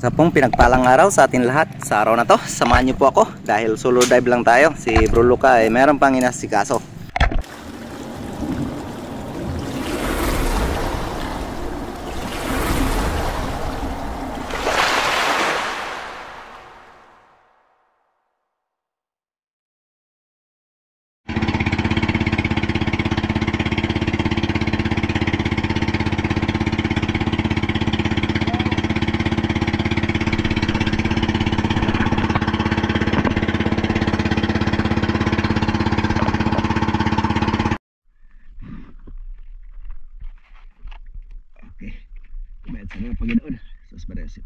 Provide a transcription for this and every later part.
Sa pong pinagpalang araw sa atin lahat. Sa araw na to, samahan niyo po ako dahil solo dive lang tayo. Si Bro Luca ay meron pang inasikaso. Bayad sa mga Panginoon. Sus Maresit.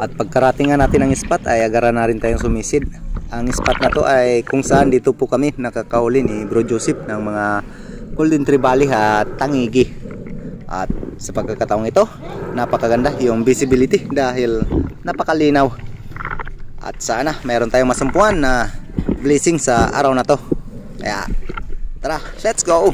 At pagkarating natin ng spot ay agara na rin tayong sumisid. Ang spot na to ay kung saan dito po kami nakakauli ni Bro Joseph ng mga golden trevally at tangigi. At sa pagkakataong ito, napakaganda yung visibility dahil napakalinaw. At sana mayroon tayong masumpuan na blessing sa araw na to. Kaya tara, let's go!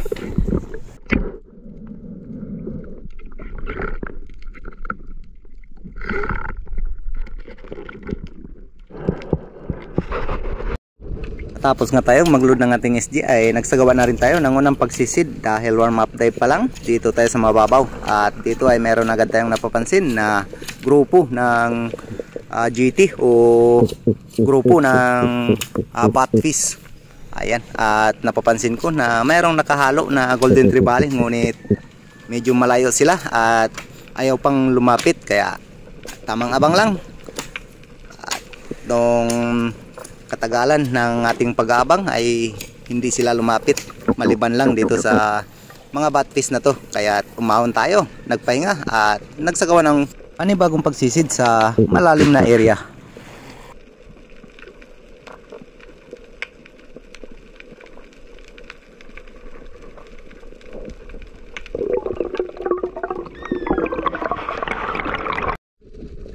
Tapos nga tayong magload ng ating SG ay nagsagawa na rin tayo ng unang pagsisid dahil warm up dive pa lang. Dito tayo sa mababaw at dito ay meron agad tayong napapansin na grupo ng GT o grupo ng batfish. Ayan, at napapansin ko na mayroong nakahalo na golden trevally, ngunit medyo malayo sila at ayaw pang lumapit, kaya tamang abang lang. At nung katagalan ng ating pag-aabang ay hindi sila lumapit, maliban lang dito sa mga batfish na to. Kaya umahon tayo, nagpahinga at nagsagawa ng panibagong pagsisid sa malalim na area.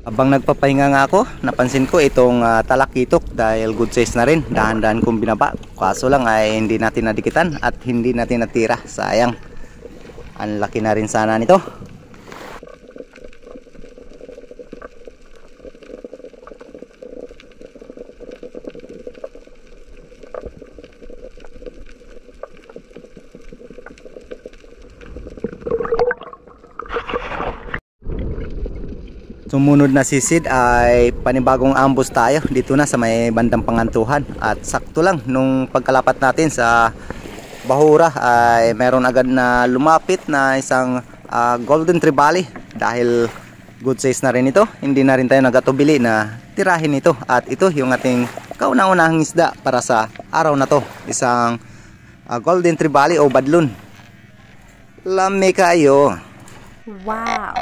Habang nagpapahinga nga ako, napansin ko itong talakitok dahil good size na rin. Dahan-dahan kong binaba. Kaso lang ay hindi natin nadikitan at hindi natin natira. Sayang. Ang laki na rin sana nito. Sumunod na sisid ay panibagong ambos tayo dito na sa may bandang Pangantuhan. At sakto lang nung pagkalapat natin sa bahura ay meron agad na lumapit na isang golden trevally. Dahil good size na rin ito, hindi na rin tayo nagatubili na tirahin ito. At ito yung ating kauna-unahang isda para sa araw na to, isang golden trevally o badlon. Lami kayo. Wow.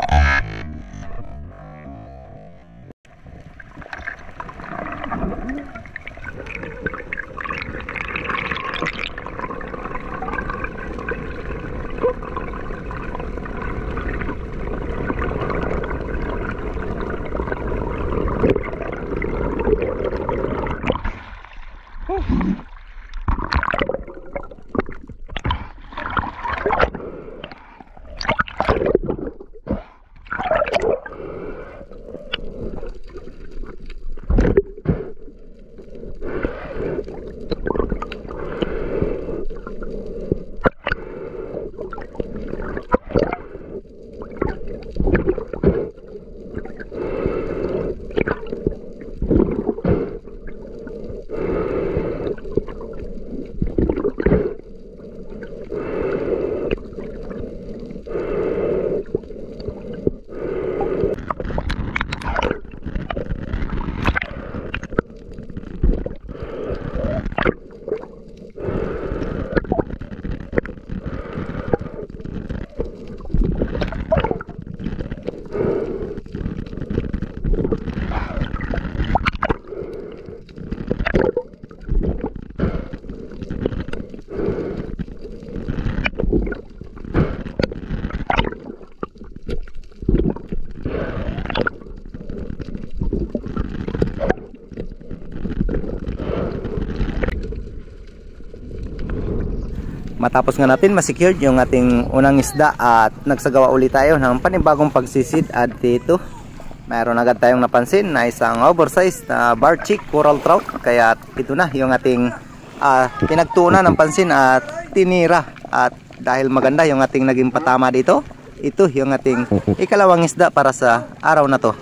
matapos nga natin ma-secured yung ating unang isda at nagsagawa ulit tayo ng panibagong pagsisid. At dito mayroon agad tayong napansin na isang oversized na barchick coral trout. Kaya ito na yung ating pinagtuunan ng pansin at tinira. At dahil maganda yung ating naging patama dito, ito yung ating ikalawang isda para sa araw na to.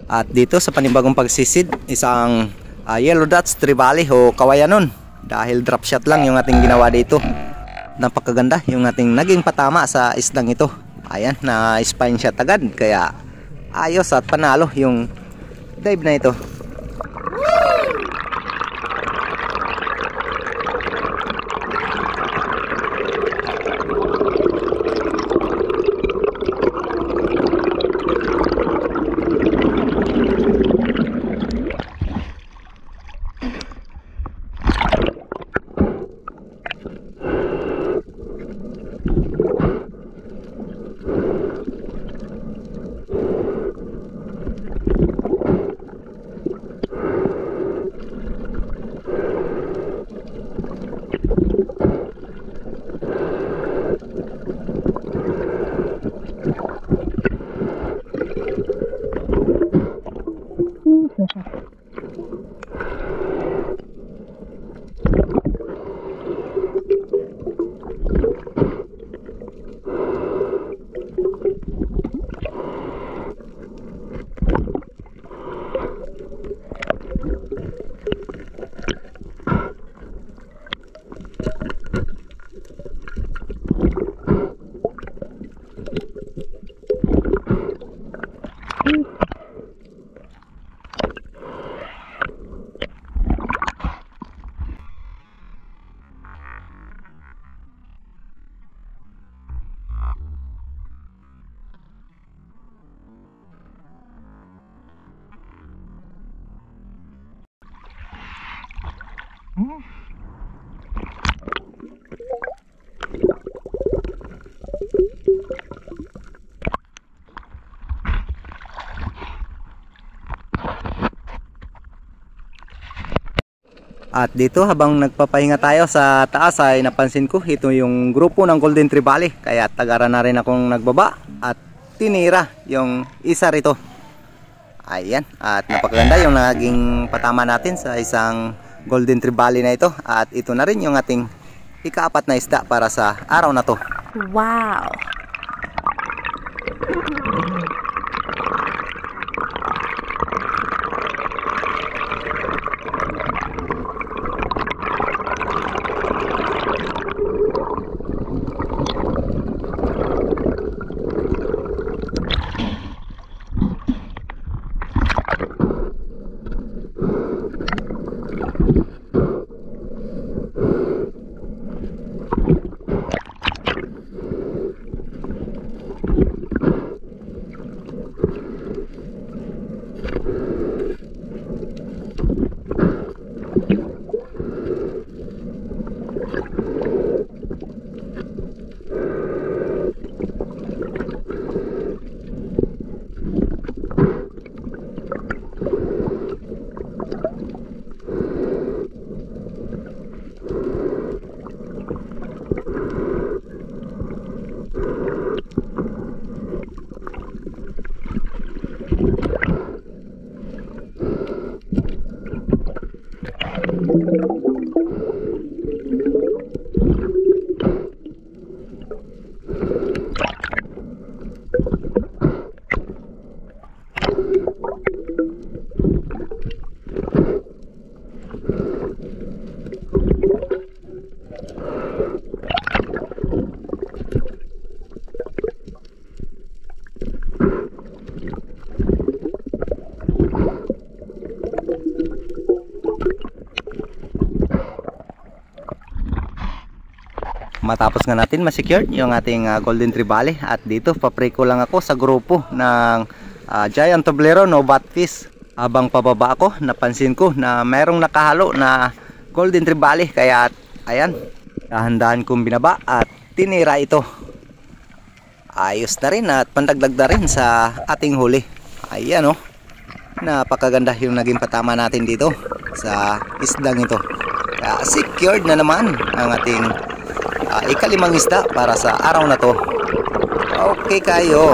At dito sa panibagong pagsisid, isang yellow dots trevally o kawayanon. Dahil drop shot lang yung ating ginawa dito. Napakaganda yung ating naging patama sa isdang ito. Ayan, na spine shot agad. Kaya ayos at panalo yung dive na ito. At dito habang nagpapahinga tayo sa taas ay napansin ko ito yung grupo ng Golden Trevally. Kaya tagara na rin akong nagbaba at tinira yung isa rito. Ayan, at napakaganda yung naging patama natin sa isang Golden Trevally na ito. At ito na rin yung ating ikaapat na isda para sa araw na to. Wow! Matapos nga natin ma-secured yung ating golden trevally, at dito papreko lang ako sa grupo ng giant toblero no batfish. Habang pababa ako, napansin ko na mayroong nakahalo na golden trevally, kaya ayan, dahan-dahan kong binaba at tinira ito. Ayos na rin at pandagdag na rin sa ating huli. Ayan, oh, napakaganda yung naging patama natin dito sa isdang ito. Kaya secured na naman ang ating ikalimang isda para sa araw na to. Okay kayo.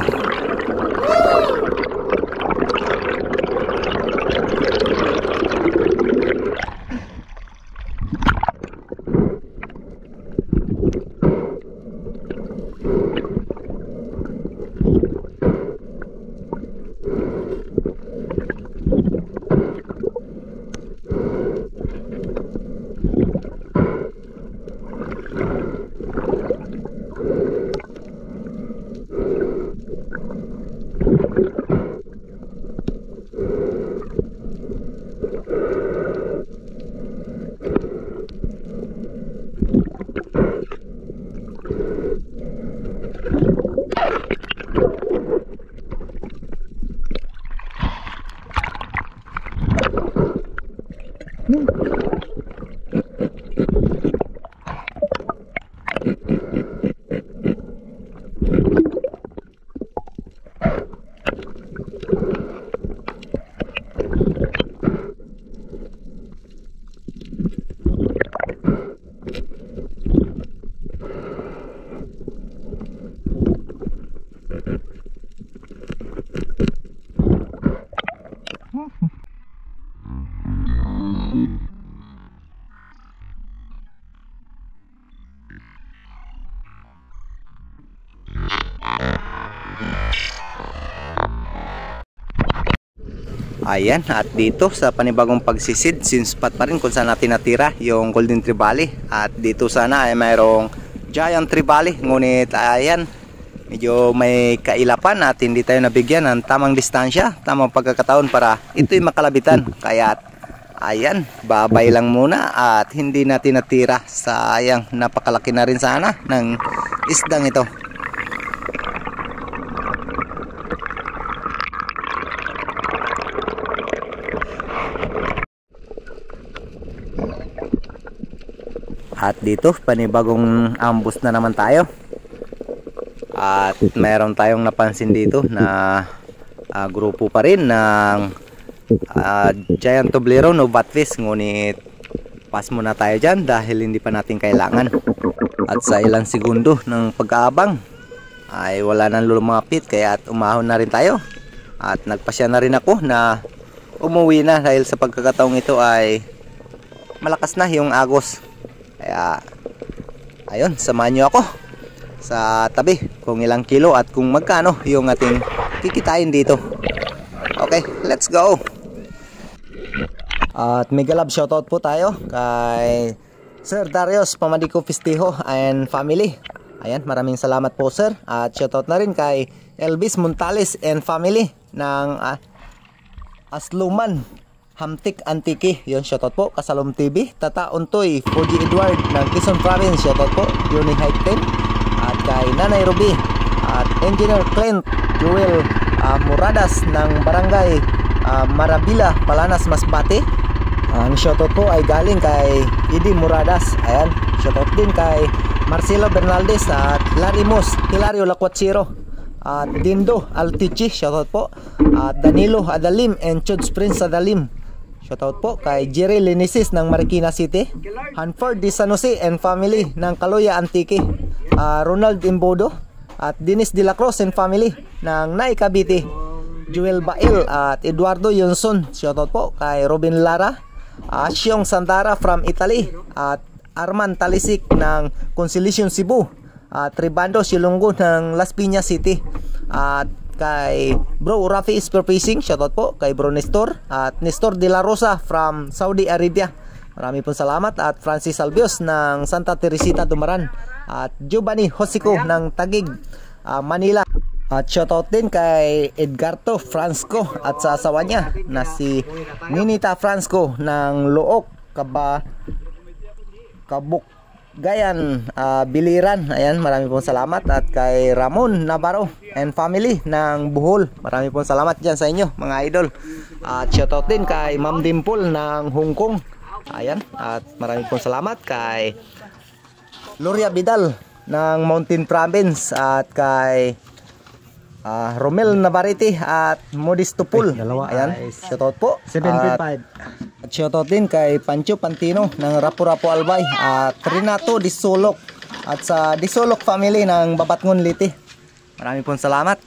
Ayan, at dito sa panibagong pagsisid, since spot pa rin kung saan natin natira yung golden trevally. At dito sana ay mayroong giant trevally, ngunit ayan, medyo may kailapan at hindi tayo nabigyan ng tamang distansya, tamang pagkakataon para ito'y makalabitan. Kaya ayan, babay lang muna at hindi natin natira. Sayang, napakalaki na rin sana ng isdang ito. At dito, panibagong ambus na naman tayo. At meron tayong napansin dito na grupo pa rin ng giant toblero no batfish. Ngunit pass muna tayo dyan dahil hindi pa natin kailangan. At sa ilang segundo ng pag-aabang ay wala nang lumapit, kaya umahon na rin tayo. At nagpasya na rin ako na umuwi na dahil sa pagkakataong ito ay malakas na yung agos. Kaya ayun, samahan nyo ako sa tabi kung ilang kilo at kung magkano yung ating kikitain dito. Okay, let's go. At mega love shoutout po tayo kay Sir Darius Pamadico Fistijo and family. Ayan, maraming salamat po sir. At shoutout na rin kay Elvis Montales and family ng Asluman Hamtik Antiki, yun, shoutout po. Kasalom TV, Tata Untoy, Fuji Edward ng Quezon Province, shoutout po. Uni High 10, at kay Nanay Ruby, at Engineer Clint Joel Muradas ng Barangay Marabila, Palanas, Masbate. Ang shoutout po ay galing kay Idi Muradas. Ayan, Shoutout din kay Marcelo Bernaldez at Larry Moss, Hilario Lacuachiro, at Dindo Altichi, shoutout po. At Danilo Adalim and Chuds Prince Adalim. Shoutout po kay Jerry Linisis ng Marikina City, Hanford de San Jose and family ng Kaloya Antique, Ronald Imbodo at Dennis de la Cruz and family ng Nay Cavite, Joel Bael at Eduardo Yonson. Shoutout po kay Robin Lara, Asyong Santara from Italy at Arman Talisik ng Consolation Cebu, at Tribando Silunggo ng Las Piñas City, at kay Bro Rafi Spearfishing, shoutout po kay Bro Nestor at Nestor de la Rosa from Saudi Arabia. Marami pong salamat. At Francis Albios ng Santa Teresita Dumaran at Giovanni Hosico ng Tagig, Manila. At shoutout din kay Edgardo Fransco at sa asawa niya na si Ninita Fransco ng Look, Kabukgayan, Biliran. Ayan, marami pong salamat. At kay Ramon Navarro and family ng Bohol, marami pong salamat dyan sa inyo mga idol. At shoutout din kay Ma'am Dimple ng Hong Kong. Ayan, at marami pong salamat kay Gloria Vidal ng Mountain Province at kay Romel Navarrete at Modisto Pool. Ayan, shoutout po. 7.5. At shoutout din kay Pancho Pantino ng Rapu-Rapu Albay at Renato Disolok at sa Disolok family ng Babatngon Liti. Marami pong salamat.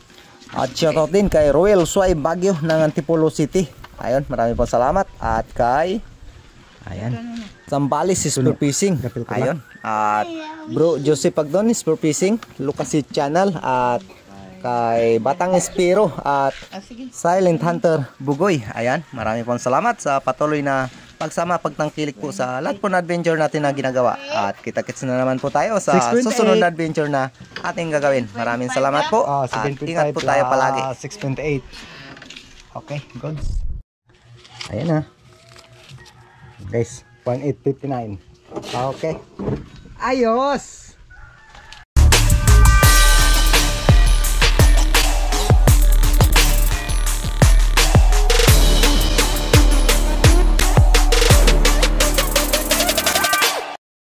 At shoutout din kay Royal Suay Baguio ng Antipolo City. Ayun, marami pong salamat. At kay Zambales Spearfishing. Ayun. At Bro Joseph Pagdon Spearfishing, Lucasit Channel, at kay Batang Espiro at Silent Hunter Bugoy. Ayan, marami pong salamat sa patuloy na pagsama, pagtangkilik po sa lahat po na adventure natin na ginagawa. At kita-kits na naman po tayo sa susunod na adventure na ating gagawin. Maraming salamat po at ingat po tayo palagi. 6.8. Okay, good. Ayan na guys, 1.859. okay. Ayos!